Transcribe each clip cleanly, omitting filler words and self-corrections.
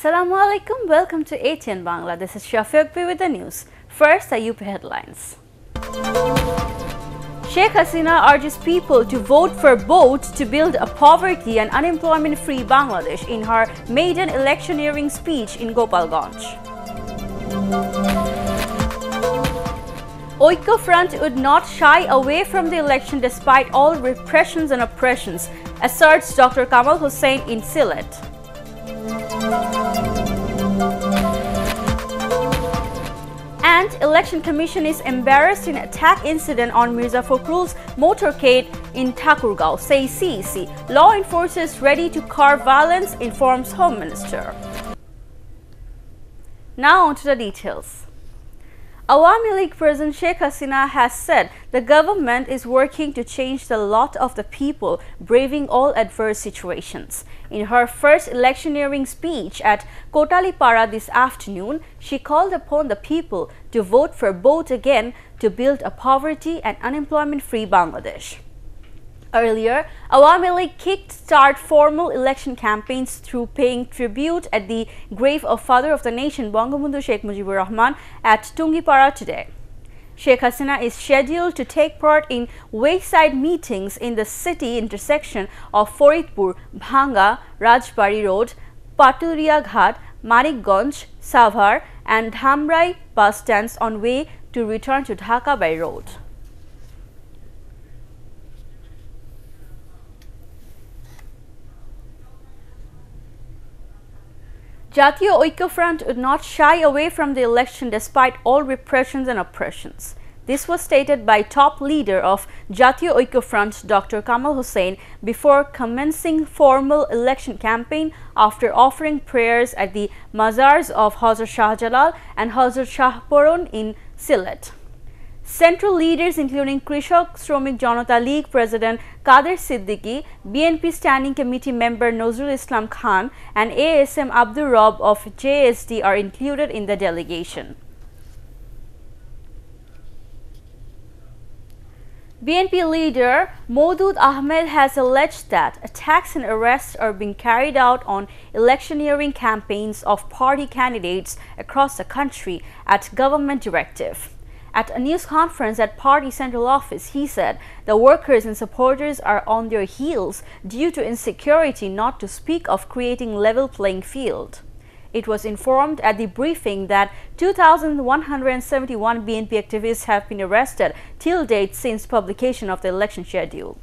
Assalamu alaikum. Welcome to ATN Bangla. This is Shafiq with the news. First, the UP headlines. Sheikh Hasina urges people to vote for both to build a poverty and unemployment-free Bangladesh in her maiden electioneering speech in Gopalganj. Oikko Front would not shy away from the election despite all repressions and oppressions, asserts Dr. Kamal Hussain in Sylhet. And Election Commission is embarrassed in attack incident on Mirza Fakhrul's motorcade in Thakurgaon, says CEC. Law enforcers ready to curb violence, informs Home Minister. Now on to the details. Awami League President Sheikh Hasina has said the government is working to change the lot of the people braving all adverse situations. In her first electioneering speech at Kotalipara this afternoon, she called upon the people to vote for both again to build a poverty and unemployment-free Bangladesh. Earlier, Awami League kicked-start formal election campaigns through paying tribute at the grave of Father of the Nation Bangabandhu Sheikh Mujibur Rahman at Tungipara today. Sheikh Hasina is scheduled to take part in wayside meetings in the city intersection of Faridpur, Bhanga, Rajbari Road, Paturia Ghat, Manikganj, Savar and Dhamrai bus stands on way to return to Dhaka by road. Jatiyo Oikko Front would not shy away from the election despite all repressions and oppressions. This was stated by top leader of Jatiyo Oikko Front, Dr. Kamal Hussain, before commencing formal election campaign after offering prayers at the mazars of Hazrat Shah Jalal and Hazrat Shah Poron in Sylhet. Central leaders including Krishak Shromik Janata League President Kader Siddiqui, BNP Standing Committee member Nazrul Islam Khan and ASM Abdur Rob of JSD are included in the delegation. BNP leader Maudud Ahmed has alleged that attacks and arrests are being carried out on electioneering campaigns of party candidates across the country at government directive. At a news conference at party central office, he said the workers and supporters are on their heels due to insecurity, not to speak of creating level playing field. It was informed at the briefing that 2,171 BNP activists have been arrested till date since publication of the election schedule.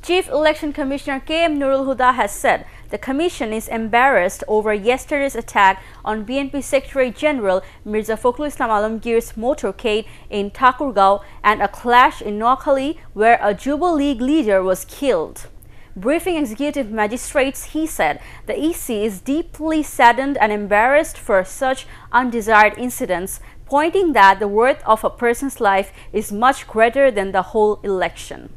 Chief Election Commissioner K.M. Nurul Huda has said the Commission is embarrassed over yesterday's attack on BNP Secretary General Mirza Fakhrul Islam Alamgir's motorcade in Thakurgaon and a clash in Noakhali where a Juba League leader was killed. Briefing executive magistrates, he said the EC is deeply saddened and embarrassed for such undesired incidents, pointing that the worth of a person's life is much greater than the whole election.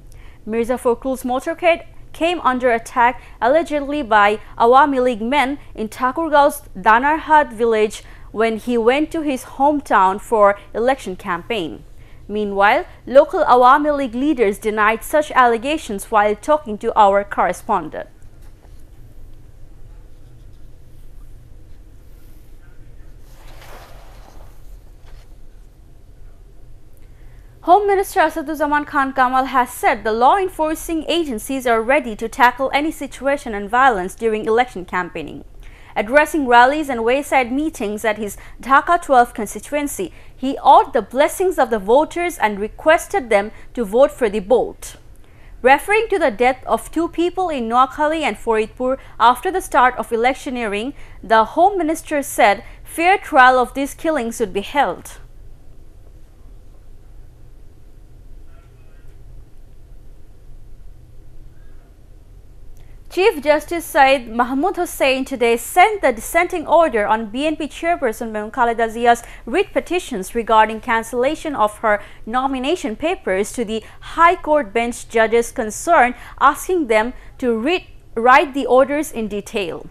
Mirza Fakhrul's motorcade came under attack allegedly by Awami League men in Thakurgaon's Danarhat village when he went to his hometown for election campaign. Meanwhile, local Awami League leaders denied such allegations while talking to our correspondent. Home Minister Asaduzzaman Khan Kamal has said the law enforcing agencies are ready to tackle any situation and violence during election campaigning. Addressing rallies and wayside meetings at his Dhaka 12 constituency, he ought the blessings of the voters and requested them to vote for the both. Referring to the death of two people in Noakhali and Faridpur after the start of electioneering, the Home Minister said fair trial of these killings would be held. Chief Justice Said Mahmood Hussain today sent the dissenting order on BNP chairperson Khaleda Zia's writ petitions regarding cancellation of her nomination papers to the High Court bench judges concerned, asking them to write the orders in detail.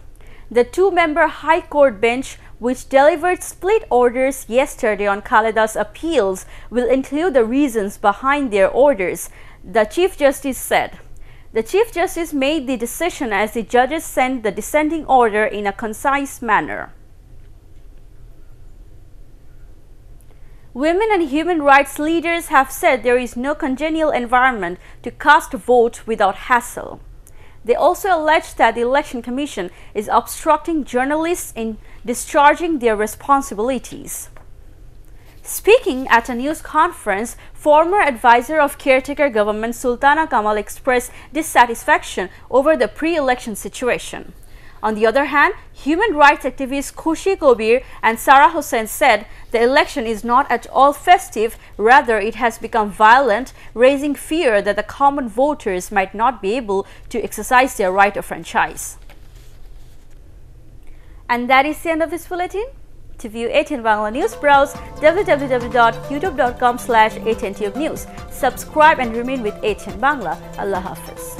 The two-member High Court bench, which delivered split orders yesterday on Khaleda's appeals, will include the reasons behind their orders, the Chief Justice said. The Chief Justice made the decision as the judges sent the dissenting order in a concise manner. Women and human rights leaders have said there is no congenial environment to cast a vote without hassle. They also alleged that the Election Commission is obstructing journalists in discharging their responsibilities. Speaking at a news conference, former advisor of caretaker government Sultana Kamal expressed dissatisfaction over the pre-election situation. On the other hand, human rights activists Khushi Kobir and Sarah Hussain said the election is not at all festive, rather it has become violent, raising fear that the common voters might not be able to exercise their right of franchise. And that is the end of this bulletin. To view ATN Bangla News, browse www.youtube.com/ATNTubeNews. Subscribe and remain with ATN Bangla. Allah Hafiz.